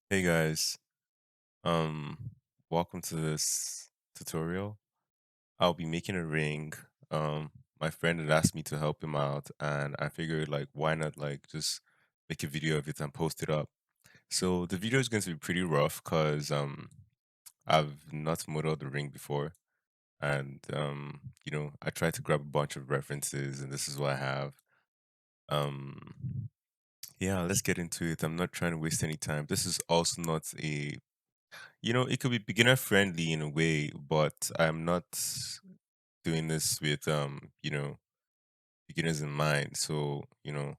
Hey guys, um, welcome to this tutorial. I'll be making a ring. Um, my friend had asked me to help him out, and I figured like why not like just make a video of it and post it up. So the video is going to be pretty rough because I've not modeled the ring before, and I tried to grab a bunch of references, and this is what I have. Um, yeah, let's get into it. I'm not trying to waste any time. This is also not a it could be beginner friendly in a way, but I'm not doing this with beginners in mind. So, you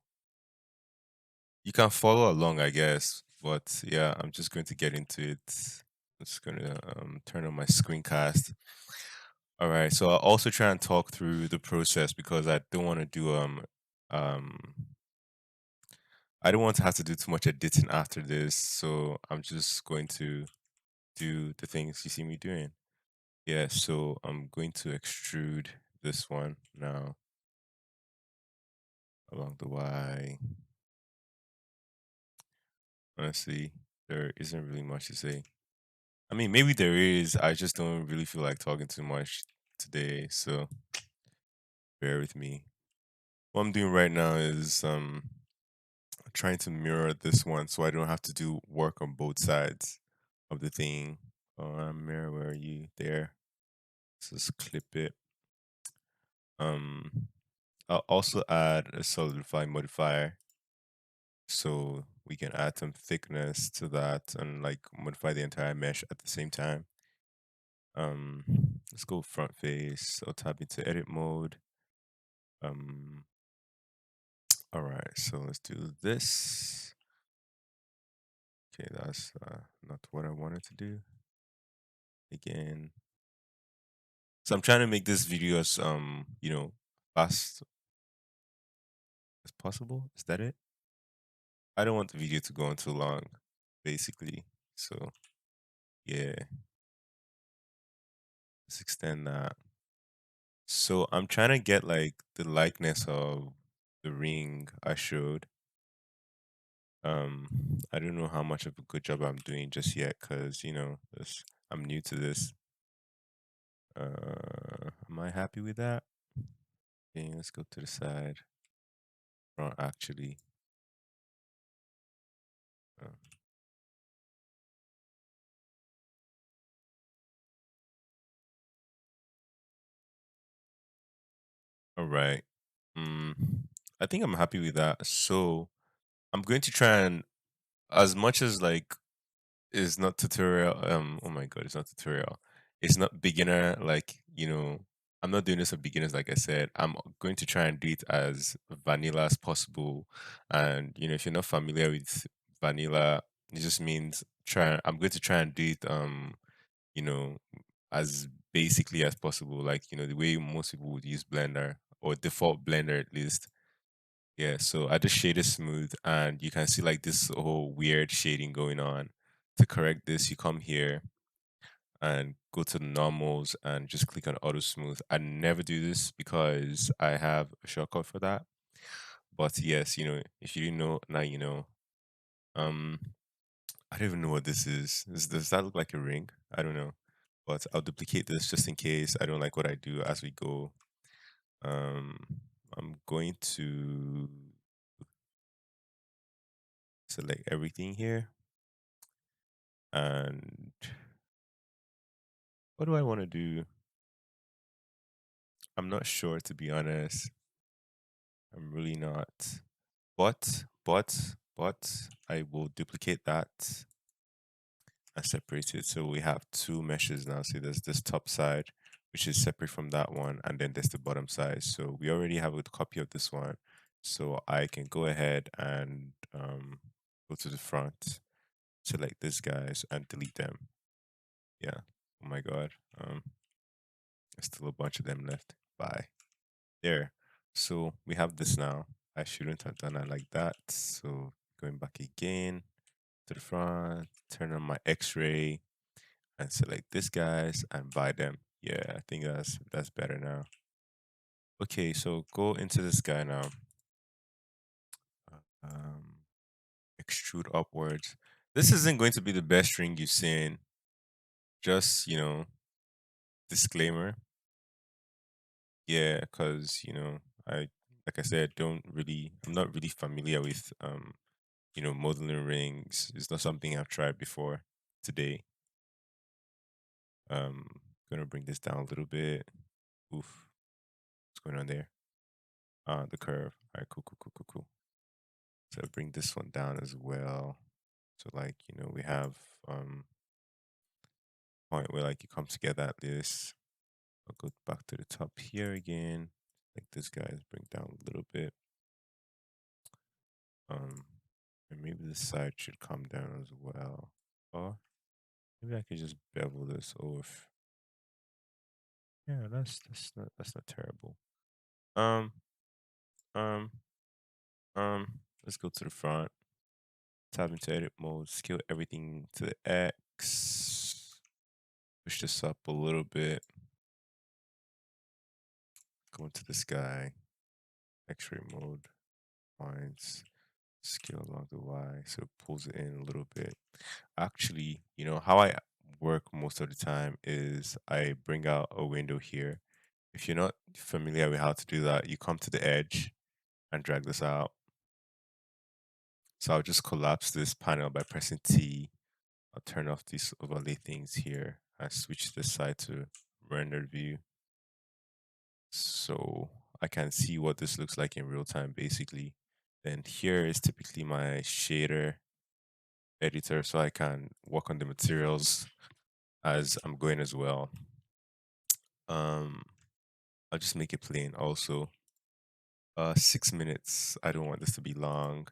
can follow along, I guess. But yeah, I'm just going to get into it. I'm just gonna turn on my screencast. All right. So I'll also try and talk through the process because I don't want to do um I don't want to have to do too much editing after this. So I'm just going to do the things you see me doing. Yeah, so I'm going to extrude this one now along the Y. Honestly, there isn't really much to say. I mean, maybe there is. I just don't really feel like talking too much today, so bear with me. What I'm doing right now is trying to mirror this one so I don't have to do work on both sides of the thing. Oh, mirror, where are you? There. Let's just clip it. Um, I'll also add a solidifying modifier so we can add some thickness to that and like modify the entire mesh at the same time. Um, let's go front face. I'll tap into edit mode. Um, all right, so let's do this. Okay, that's not what I wanted to do. Again, so I'm trying to make this video as fast as possible. Is that it? I don't want the video to go on too long, basically. So yeah, let's extend that. So I'm trying to get like the likeness of the ring I showed. I don't know how much of a good job I'm doing just yet because I'm new to this. Am I happy with that? Okay, let's go to the side. Front actually. Uh, all right. I think I'm happy with that. So I'm going to try and as much as like it's not tutorial. Oh my god, it's not tutorial. It's not beginner. I'm not doing this for beginners. Like I said, I'm going to try and do it as vanilla as possible. And if you're not familiar with vanilla, it just means try. I'm going to try and do it. You know, as basically as possible. Like the way most people would use Blender or default Blender at least. Yeah, so I just shaded smooth and you can see like this whole weird shading going on. To correct this, you come here and go to the normals and just click on auto smooth. I never do this because I have a shortcut for that. But yes, if you didn't know, now you know. Um I don't even know what this is. Does that look like a ring? I don't know. But I'll duplicate this just in case I don't like what I do as we go. Um I'm going to select everything here. And what do I want to do? I'm not sure to be honest. I'm really not. But I will duplicate that and separate it. So we have two meshes now. So there's this top side, which is separate from that one, and then there's the bottom side. So we already have a copy of this one. So I can go ahead and go to the front, select these guys, and delete them. Yeah. Oh my god. There's still a bunch of them left. Bye. There. So we have this now. I shouldn't have done it like that. So going back again to the front, turn on my X-ray and select this guys and buy them. Yeah, I think that's better now. Okay, so go into this guy now. Um, extrude upwards. This isn't going to be the best ring you've seen. Just, disclaimer. Yeah, because, I like I said, I'm not really familiar with modeling rings. It's not something I've tried before today. Gonna bring this down a little bit. Oof, what's going on there? The curve. All right, cool, cool, cool, cool, cool. So bring this one down as well. So like, we have point where like you come together at this. I'll go back to the top here again. Like this guys bring down a little bit. Um and maybe the side should come down as well. Or maybe I could just bevel this off. Yeah, that's not terrible. Um um let's go to the front. Tab into edit mode, scale everything to the X. Push this up a little bit. Go into the sky. X-ray mode. Lines. Scale along the Y. So it pulls it in a little bit. Actually, how I work most of the time is I bring out a window here. If you're not familiar with how to do that, you come to the edge and drag this out. So I'll just collapse this panel by pressing T. I'll turn off these overlay things here and switch this side to rendered view. So I can see what this looks like in real time basically. Then here is typically my shader editor so I can work on the materials as I'm going as well. Um I'll just make it plain also. 6 minutes. I don't want this to be long.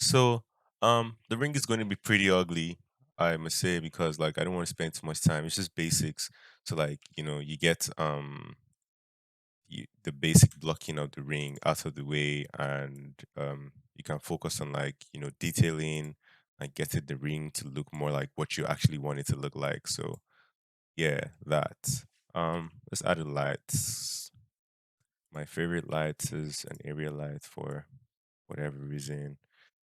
So the ring is going to be pretty ugly, I must say, because like I don't want to spend too much time. It's just basics. So like, you get the basic blocking of the ring out of the way, and you can focus on like detailing and getting the ring to look more like what you actually want it to look like. So yeah, that. Let's add a light. My favorite light is an area light for whatever reason.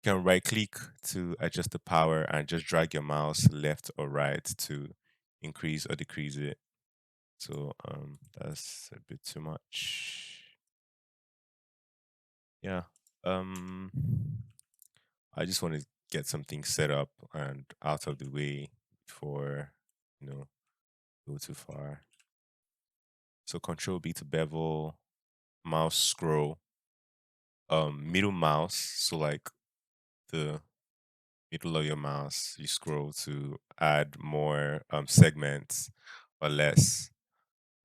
You can right click to adjust the power and just drag your mouse left or right to increase or decrease it. So that's a bit too much. Yeah. Um I just want to get something set up and out of the way before, you know, go too far. So control B to bevel, mouse scroll, middle mouse, so like the middle of your mouse, you scroll to add more segments or less.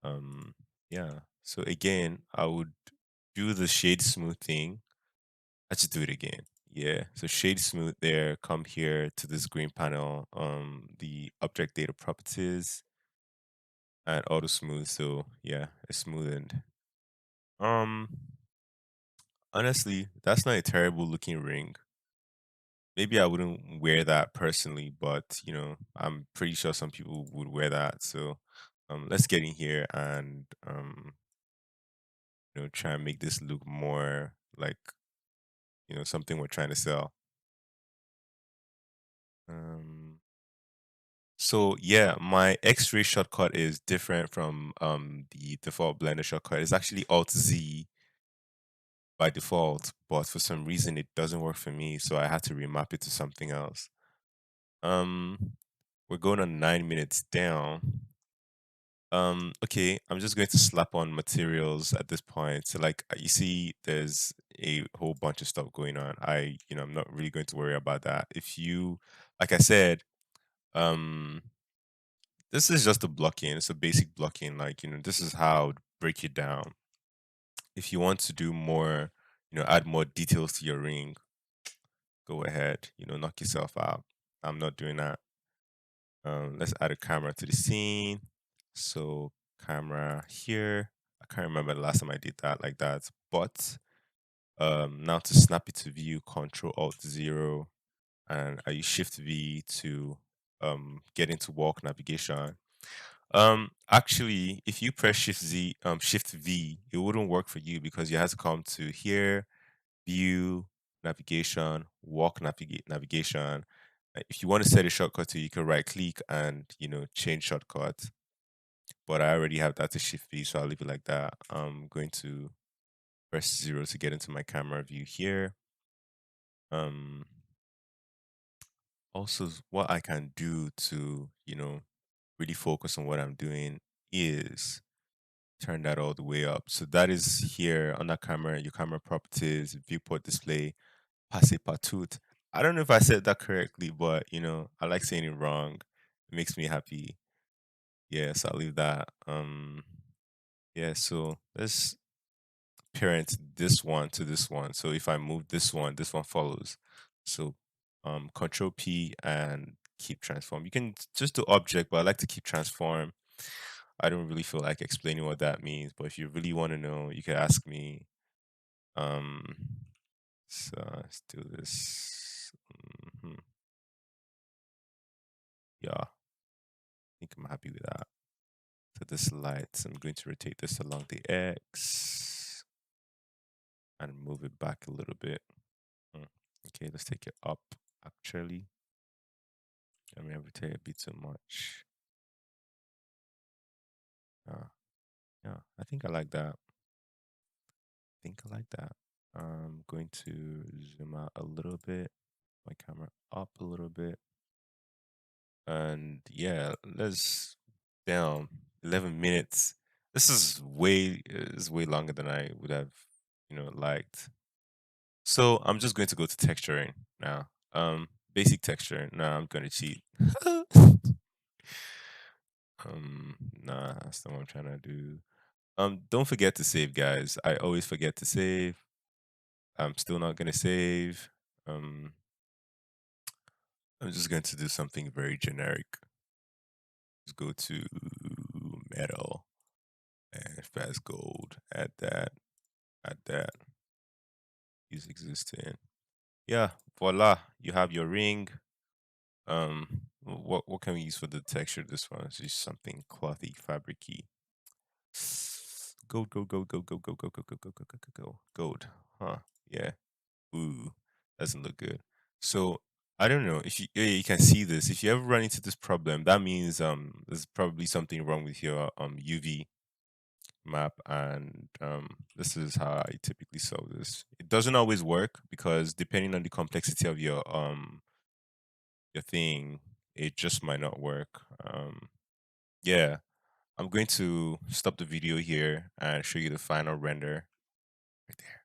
Um yeah. So again, I would do the shade smooth thing. Let's just do it again. Yeah. So shade smooth there, come here to this green panel, the object data properties and auto smooth. So yeah, it's smoothened. Um Honestly, that's not a terrible looking ring. Maybe I wouldn't wear that personally, but I'm pretty sure some people would wear that. So let's get in here and try and make this look more like, something we're trying to sell. Um So yeah, my X-ray shortcut is different from the default Blender shortcut. It's actually Alt Z by default, but for some reason it doesn't work for me, so I had to remap it to something else. Um, we're going on 9 minutes down. Okay, I'm just going to slap on materials at this point. So like you see, there's a whole bunch of stuff going on. I'm not really going to worry about that. If you, like I said, um this is just a blocking. It's a basic blocking. Like, this is how I would break it down. If you want to do more, add more details to your ring, go ahead, knock yourself out. I'm not doing that. Let's add a camera to the scene. So camera here. I can't remember the last time I did that like that. But now to snap it to view, Control Alt 0, and I use Shift V to get into walk navigation. Actually, if you press Shift V, it wouldn't work for you because you have to come to here, view, navigation, walk navigation, If you want to set a shortcut to, you can right click and change shortcut. But I already have that to shift V, so I'll leave it like that. I'm going to press 0 to get into my camera view here. Um, Also, what I can do to really focus on what I'm doing is turn that all the way up. So that is here on that camera, your camera properties, viewport display, passe partout. I don't know if I said that correctly, but I like saying it wrong. It makes me happy. Yeah, so I'll leave that. Yeah, so let's parent this one to this one. So if I move this one follows. So control P and keep transform. You can just do object, but I like to keep transform. I don't really feel like explaining what that means, but if you really want to know, you can ask me. Um so let's do this. Yeah, I think I'm happy with that. So this light, so I'm going to rotate this along the X and move it back a little bit. Mm. Okay, let's take it up actually. I mean, I rotate a bit too much. Yeah, I think I like that. I think I like that. I'm going to zoom out a little bit, my camera up a little bit. And yeah, let's down 11 minutes. This is way longer than I would have, liked. So I'm just going to go to texturing now. Basic texturing. Now I'm going to cheat. Nah, that's not what I'm trying to do. Don't forget to save, guys. I always forget to save. I'm still not gonna save. Um, I'm just going to do something very generic. Just go to metal and fast gold. Add that. Add that. Use existing. Yeah, voila. You have your ring. What can we use for the texture? This one is just something clothy, fabricy. Gold, gold, gold, gold, gold, gold, gold, gold, gold, gold, gold, gold, gold, gold. Huh? Yeah. Ooh, doesn't look good. So I don't know if you can see this. If you ever run into this problem, that means there's probably something wrong with your UV map, and this is how I typically solve this. It doesn't always work because depending on the complexity of your thing, it just might not work. Yeah, I'm going to stop the video here and show you the final render right there.